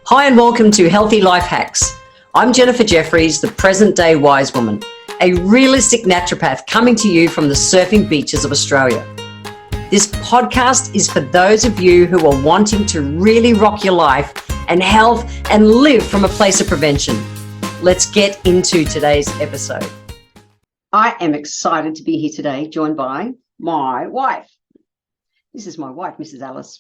Hi and welcome to Healthy Life Hacks. I'm Jennifer Jefferies, the present-day wise woman, a realistic naturopath coming to you from the surfing beaches of Australia. This podcast is for those of you who are wanting to really rock your life and health and live from a place of prevention. Let's get into today's episode. I am excited to be here today, joined by my wife. This is my wife, Mrs. Alice.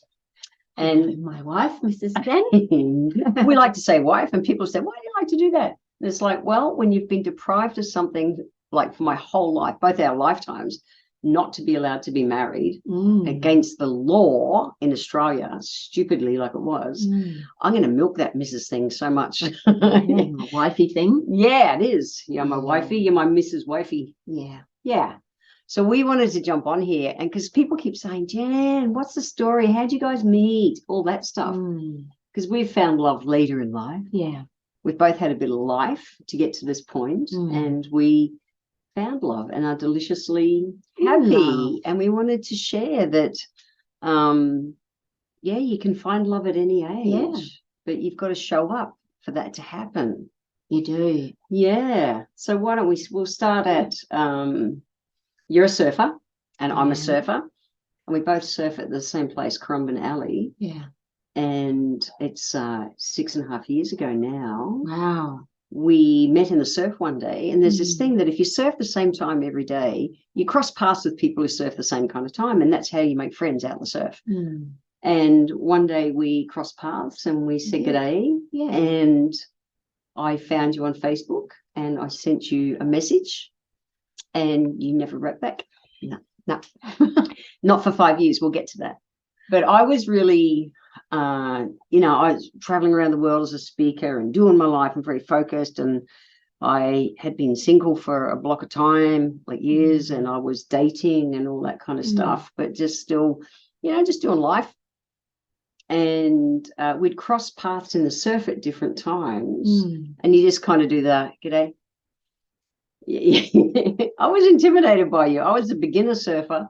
And my wife, Mrs. Ben. We like to say wife, and people say, why do you like to do that? And it's like, well, when you've been deprived of something, like for my whole life, both our lifetimes, not to be allowed to be married against the law in Australia, stupidly like it was, I'm going to milk that Mrs. thing so much. My wifey thing. Yeah, it is. You're my wifey, you're my Mrs. Wifey. Yeah. So we wanted to jump on here, and because people keep saying, Jan, what's the story? How'd you guys meet? All that stuff. Because we've found love later in life. Yeah. We've both had a bit of life to get to this point, and we found love and are deliciously happy. And we wanted to share that, you can find love at any age, but you've got to show up for that to happen. You do. Yeah. So why don't we'll start at... you're a surfer and I'm a surfer, and we both surf at the same place, Currumbin Alley. Yeah. And it's 6.5 years ago now. Wow. We met in the surf one day, and there's this thing that if you surf the same time every day, you cross paths with people who surf the same kind of time, and that's how you make friends out in the surf. And one day we crossed paths and we said good day, and I found you on Facebook and I sent you a message. And you never wrote back? No. Not for 5 years. We'll get to that. But I was really, I was traveling around the world as a speaker and doing my life and very focused. And I had been single for a block of time, like years, and I was dating and all that kind of stuff, but just still, just doing life. And we'd cross paths in the surf at different times. And you just kind of do the, g'day. I was intimidated by you. I was a beginner surfer,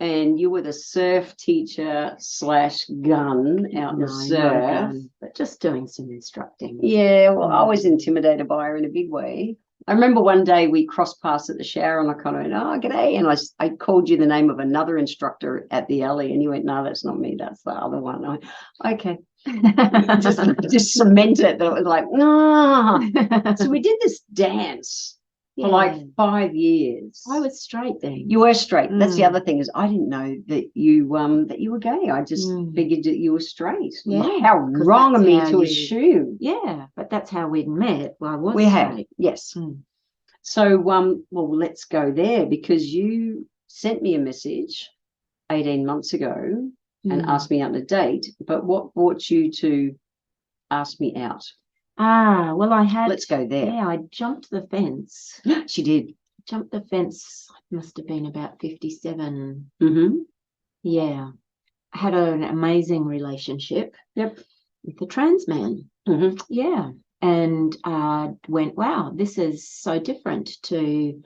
and you were the surf teacher / gun out in the surf. But just doing some instructing. Yeah, well, I was intimidated by her in a big way. I remember one day we crossed paths at the shower, and I kind of went, oh, g'day. And I called you the name of another instructor at the alley, and you went, no, that's not me. That's the other one. I went, okay. just cement it. That it was like, no. So we did this dance. For like 5 years. I was straight then. You were straight. That's the other thing, is I didn't know that you were gay. I just figured that you were straight. Yeah. How wrong of me to assume. Yeah, but that's how we'd met. Well, I was we straight. have, yes. So well, let's go there, because you sent me a message 18 months ago and asked me out on a date. But what brought you to ask me out? Well, I had... Let's go there. Yeah, I jumped the fence. She did. Jumped the fence. Must have been about 57. Yeah. I had an amazing relationship. Yep. With a trans man. Yeah. And went, wow, this is so different to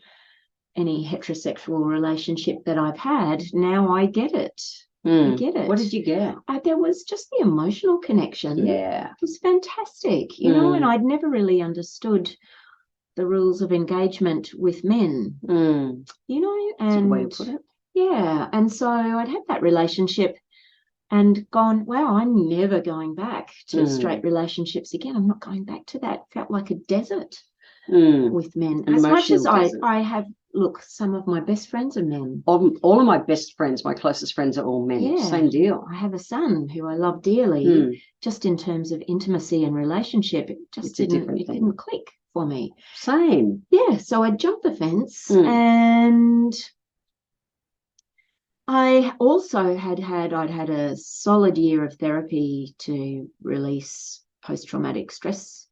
any heterosexual relationship that I've had. Now I get it. I get it. What did you get? There was just the emotional connection. Yeah. It was fantastic, and I'd never really understood the rules of engagement with men, and that's a way to put it. Yeah. And so I'd had that relationship and gone, wow, I'm never going back to straight relationships again. I'm not going back to that. Felt like a desert with men. As much as I have... Look, some of my best friends are men. All of my best friends, my closest friends, are all men. Yeah. Same deal. I have a son who I love dearly. Just in terms of intimacy and relationship, it didn't click for me. Same. Yeah, so I jumped the fence, and I also I'd had a solid year of therapy to release post-traumatic stress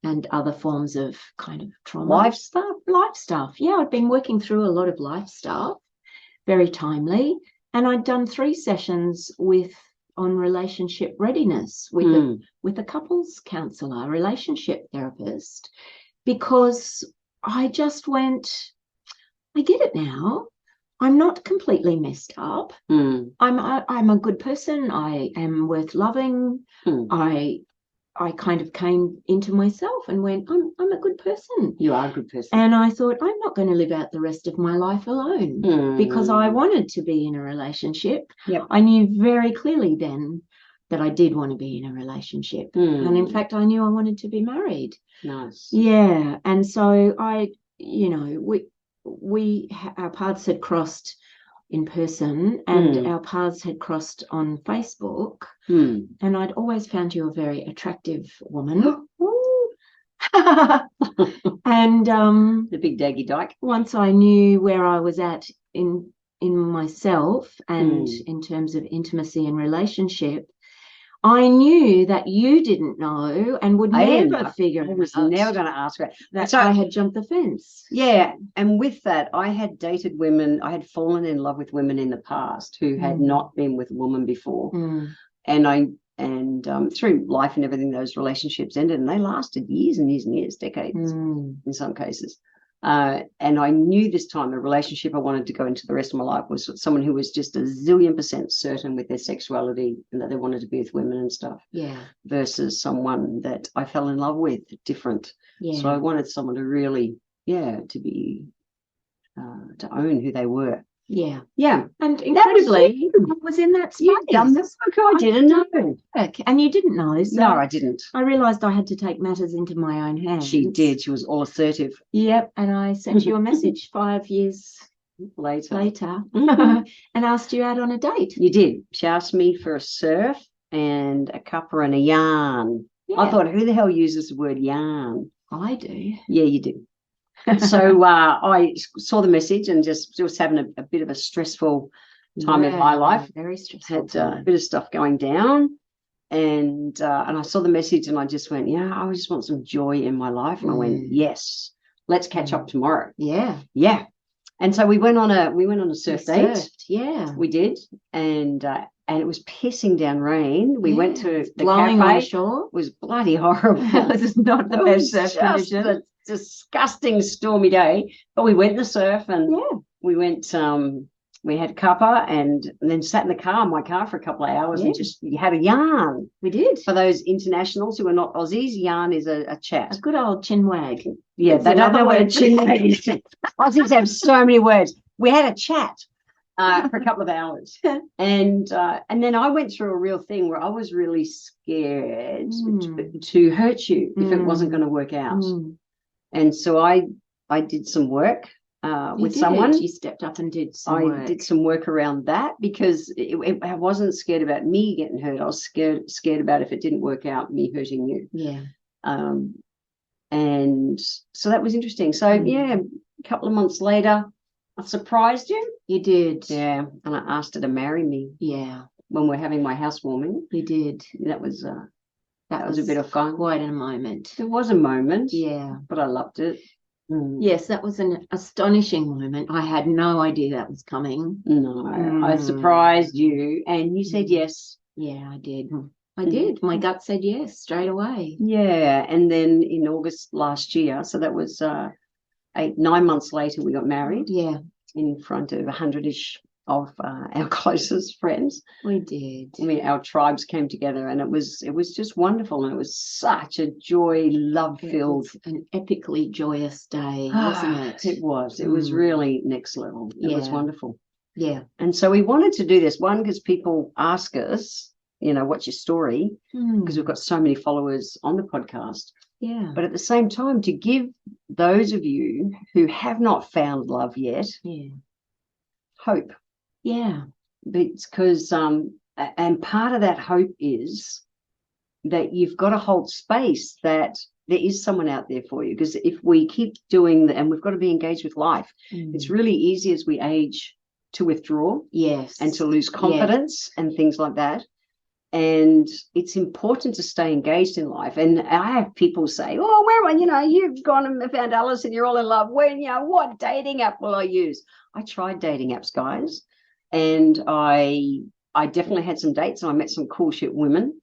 and other forms of kind of trauma. Life stuff. Yeah, I'd been working through a lot of life stuff, very timely. And I'd done 3 sessions on relationship readiness with a couples counsellor, relationship therapist, because I just went, I get it now. I'm not completely messed up. I'm a good person. I am worth loving. I kind of came into myself and went, I'm a good person. You are a good person. And I thought, I'm not going to live out the rest of my life alone because I wanted to be in a relationship. Yep. I knew very clearly then that I did want to be in a relationship. And in fact, I knew I wanted to be married. Nice. Yeah. And so our paths had crossed in person, and our paths had crossed on Facebook. And I'd always found you a very attractive woman. And the big daggy dyke. Once I knew where I was at in myself and in terms of intimacy and relationship, I knew that you didn't know and would never figure it out. I was never going to ask her. That I had jumped the fence. Yeah. And with that, I had dated women. I had fallen in love with women in the past who had not been with a woman before. And through life and everything, those relationships ended, and they lasted years and years and years, decades in some cases. And I knew this time the relationship I wanted to go into the rest of my life was someone who was just a zillion% certain with their sexuality and that they wanted to be with women and stuff. Yeah. Versus someone that I fell in love with, different. Yeah. So I wanted someone to really, to be, to own who they were. Yeah. Yeah. And incredibly, I was in that space. You've done this. I didn't know. And you didn't know. So no, I didn't. I realised I had to take matters into my own hands. She did. She was all assertive. Yep. And I sent you a message 5 years later and asked you out on a date. You did. She asked me for a surf and a cuppa and a yarn. Yeah. I thought, who the hell uses the word yarn? I do. Yeah, you do. So I saw the message and just was having a bit of a stressful time in my life. Very stressful. Had a bit of stuff going down, and I saw the message and I just went, I just want some joy in my life. And I went, yes, let's catch up tomorrow. Yeah. And so we went on a surf date. Yeah, we did, and it was pissing down rain. We went to the blowing cafe. On shore. It was bloody horrible. This is not the best surf condition. Disgusting stormy day, but we went in the surf and we went we had cuppa and then sat in the car, my car, for a couple of hours and just had a yarn. We did. For those internationals who are not Aussies, yarn is a chat. A good old chinwag. Yeah, they don't know what a chinwag is. Aussies have so many words. We had a chat for a couple of hours. And then I went through a real thing where I was really scared to hurt you if it wasn't going to work out. And so I did some work with someone. You stepped up and did some work. I did some work around that because I wasn't scared about me getting hurt. I was scared about if it didn't work out, me hurting you. Yeah. And so that was interesting. So, a couple of months later, I surprised you. You did. Yeah. And I asked her to marry me. Yeah. When we're having my housewarming. You did. That was a bit of fun. Quite a moment. It was a moment. Yeah. But I loved it. Yes, that was an astonishing moment. I had no idea that was coming. No, I surprised you and you said yes. Yeah, I did. I did. My gut said yes straight away. Yeah, and then in August last year, so that was 9 months later, we got married. Yeah. In front of 100-ish of our closest friends. We did. Our tribes came together and it was just wonderful, and it was such a joy, love-filled, an epically joyous day, wasn't it? It was. It was really next level. It was wonderful. Yeah. And so we wanted to do this, one, because people ask us, what's your story? Because we've got so many followers on the podcast. Yeah. But at the same time, to give those of you who have not found love yet hope. Yeah. Because and part of that hope is that you've got to hold space, that there is someone out there for you. Because if we keep doing and we've got to be engaged with life, it's really easy as we age to withdraw. Yes. And to lose confidence and things like that. And it's important to stay engaged in life. And I have people say, you've gone and found Alice and you're all in love. What dating app will I use? I tried dating apps, guys. And I definitely had some dates and I met some cool shit women.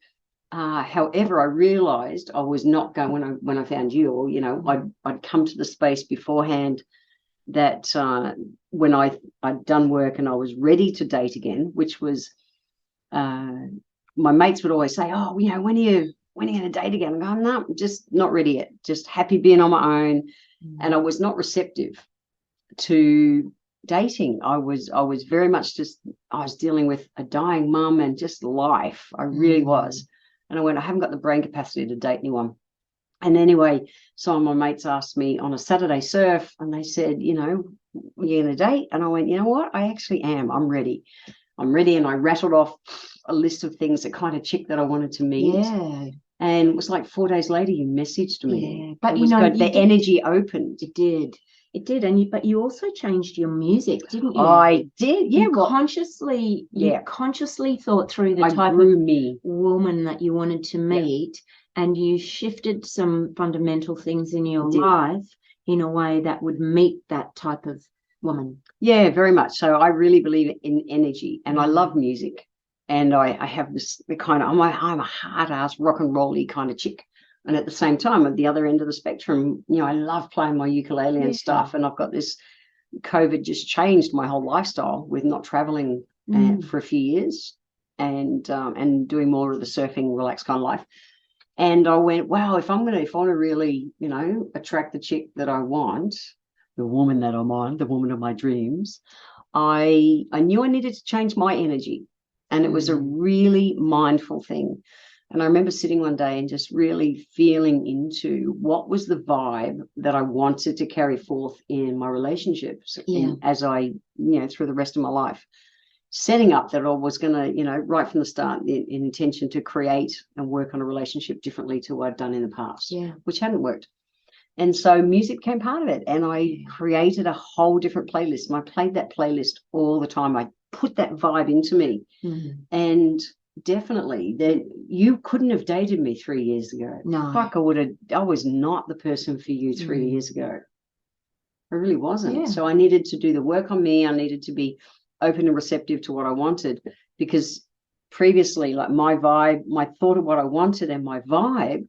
However, I realized I was not going when I found you, or, I'd come to the space beforehand that when I'd done work and I was ready to date again, which was, my mates would always say, when are you when are you going to date again? I'm going, no, I'm just not ready yet. Just happy being on my own. And I was not receptive to dating. I was very much I was dealing with a dying mum and just life. I really was. And I went, I haven't got the brain capacity to date anyone. And anyway, some of my mates asked me on a Saturday surf, and they said, you know, are you going to date? And I went, you know what? I actually am. I'm ready. I'm ready. And I rattled off a list of things, the kind of chick that I wanted to meet. Yeah. And it was like 4 days later, you messaged me. Yeah. But, you know, the energy opened. It did. It did. But you also changed your music, didn't you? I did. Yeah. You consciously thought through the type of woman that you wanted to meet, and you shifted some fundamental things in your life in a way that would meet that type of woman. Yeah, very much. So I really believe in energy, and I love music. And I have the kind of, I'm a hard-ass rock and roll-y kind of chick. And at the same time, at the other end of the spectrum, you know, I love playing my ukulele and stuff. And I've got this, COVID just changed my whole lifestyle with not traveling for a few years and doing more of the surfing, relaxed kind of life. And I went, wow, if I want to really, you know, attract the chick that I want, the woman that I'm on, the woman of my dreams, I knew I needed to change my energy. And it was a really mindful thing. And I remember sitting one day and just really feeling into what was the vibe that I wanted to carry forth in my relationships as I, you know, through the rest of my life. Setting up that I was going to, you know, right from the start, the intention to create and work on a relationship differently to what I'd done in the past, which hadn't worked. And so music became part of it. And I created a whole different playlist. And I played that playlist all the time. I put that vibe into me. And definitely that you couldn't have dated me 3 years ago. No. Fuck, I was not the person for you 3 years ago. I really wasn't. Yeah. So I needed to do the work on me. I needed to be open and receptive to what I wanted, because previously, like my vibe, my thought of what I wanted and my vibe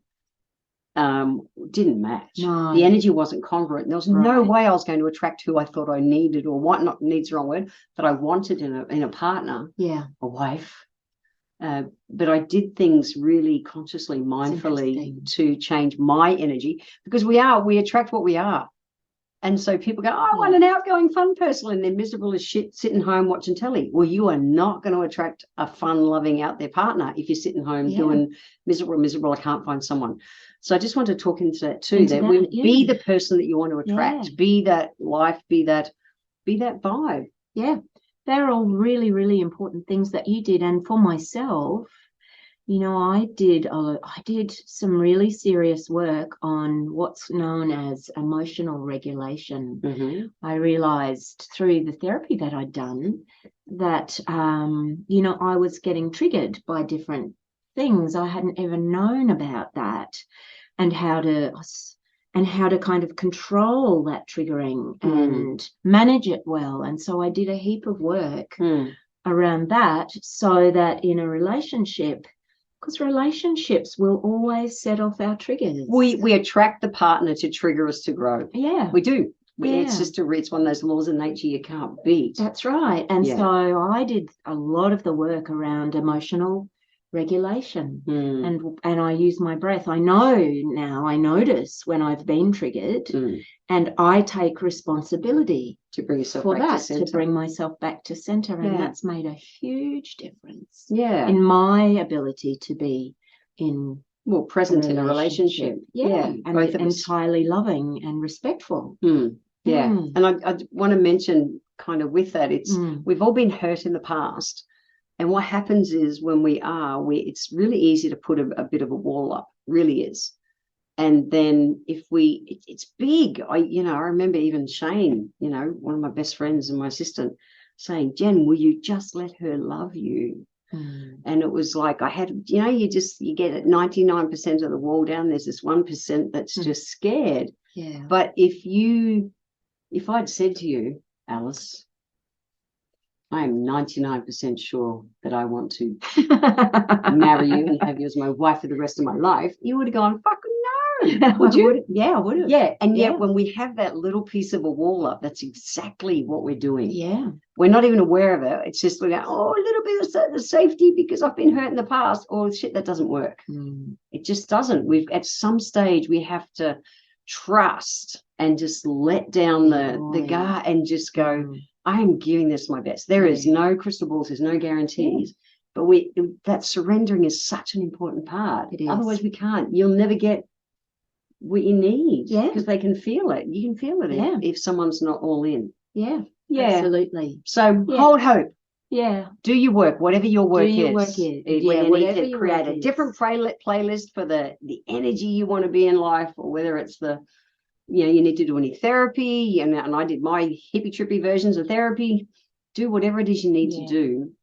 didn't match. No. The energy wasn't congruent. There was no way I was going to attract who I thought I needed, or what, not needs the wrong word, but I wanted in a partner, a wife. But I did things really consciously, mindfully to change my energy, because we attract what we are. And so people go, oh, I want an outgoing, fun person, and they're miserable as shit sitting home watching telly. Well, you are not going to attract a fun, loving, out there partner if you're sitting home doing miserable, I can't find someone. So I just want to talk into that too, be the person that you want to attract, be that life, be that vibe. Yeah, they're all really, really important things that you did. And for myself, you know, I did some really serious work on what's known as emotional regulation. I realized through the therapy that I'd done that, you know, I was getting triggered by different things. I hadn't ever known about that, and how to kind of control that triggering and manage it well. And so I did a heap of work around that, so that in a relationship, because relationships will always set off our triggers. We attract the partner to trigger us to grow. Yeah. We do. It's just it's one of those laws of nature you can't beat. That's right. And so I did a lot of the work around emotional regulation, and I use my breath. I know now, I notice when I've been triggered, and I take responsibility to bring yourself for back that, to center. to bring myself back to center. And that's made a huge difference in my ability to be present in a relationship. And entirely loving and respectful. And I want to mention, kind of with that, it's we've all been hurt in the past. And what happens is when it's really easy to put a bit of a wall up, really is. And then it's big. I remember even Shane, you know, one of my best friends and my assistant, saying, Jen, will you just let her love you? And it was like, I had, you know, you get it 99% of the wall down. There's this 1% that's just scared. Yeah. But if I'd said to you, Alice, I am 99% sure that I want to marry you and have you as my wife for the rest of my life, you would have gone, fucking have. Would you? Yeah, I would have. Yeah. And yet Yeah. when we have that little piece of a wall up, that's exactly what we're doing. Yeah. We're not even aware of it. It's just we go, oh, a little bit of safety because I've been hurt in the past. Oh, shit, that doesn't work. It just doesn't. At some stage, we have to trust and just let down the guard and just go, I am giving this my best. There is no crystal balls. There's no guarantees. But that surrendering is such an important part. It is. Otherwise, we can't. You'll never get what you need. Yeah. Because they can feel it. You can feel it if someone's not all in. Yeah. Yeah. Absolutely. So hold hope. Yeah. Do your work, whatever your work is. Yeah, Whether you need to create a different playlist for the energy you want to be in life, or whether it's you need to do any therapy, and I did my hippie trippy versions of therapy. Do whatever it is you need to do.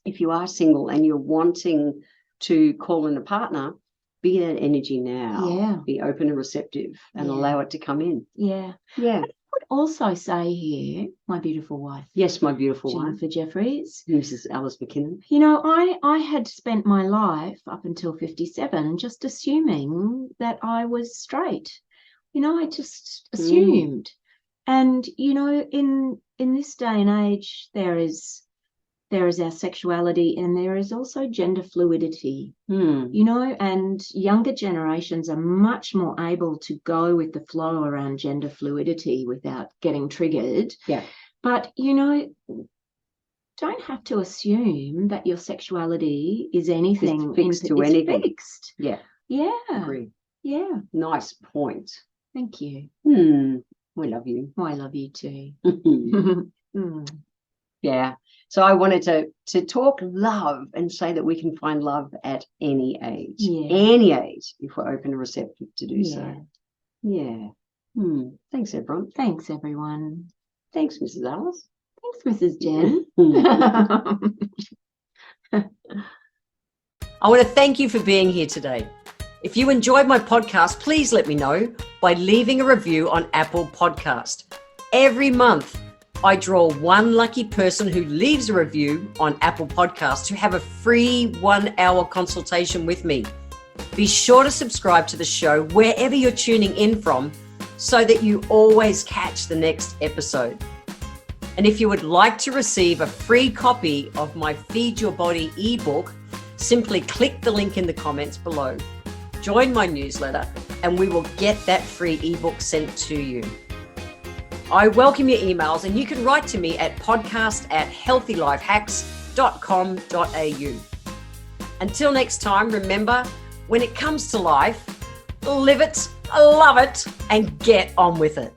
If you are single and you're wanting to call in a partner, be that energy now. Yeah. Be open and receptive and allow it to come in. Yeah. Yeah. I would also say here, my beautiful wife. Yes, my beautiful wife. Jennifer Jefferies. Mrs. Alice McKinnon. You know, I had spent my life up until 57 just assuming that I was straight. You know, I just assumed. And, you know, in this day and age, there is our sexuality, and there is also gender fluidity, you know, and younger generations are much more able to go with the flow around gender fluidity without getting triggered. Yeah. But, you know, don't have to assume that your sexuality is anything fixed to anything. Fixed. Yeah. Yeah. Agree. Yeah. Nice point. Thank you. We love you. Oh, I love you too. Yeah. So I wanted to talk love and say that we can find love at any age. Yeah. Any age, if we're open and receptive to do so. Yeah. Thanks, everyone. Thanks, everyone. Thanks, Mrs. Alice. Thanks, Mrs. Jen. I want to thank you for being here today. If you enjoyed my podcast, please let me know by leaving a review on Apple Podcast. Every month, I draw one lucky person who leaves a review on Apple Podcasts to have a free 1-hour consultation with me. Be sure to subscribe to the show wherever you're tuning in from so that you always catch the next episode. And if you would like to receive a free copy of my Feed Your Body ebook, simply click the link in the comments below. Join my newsletter and we will get that free ebook sent to you. I welcome your emails, and you can write to me at podcast@healthylifehacks.com.au. Until next time, remember, when it comes to life, live it, love it, and get on with it.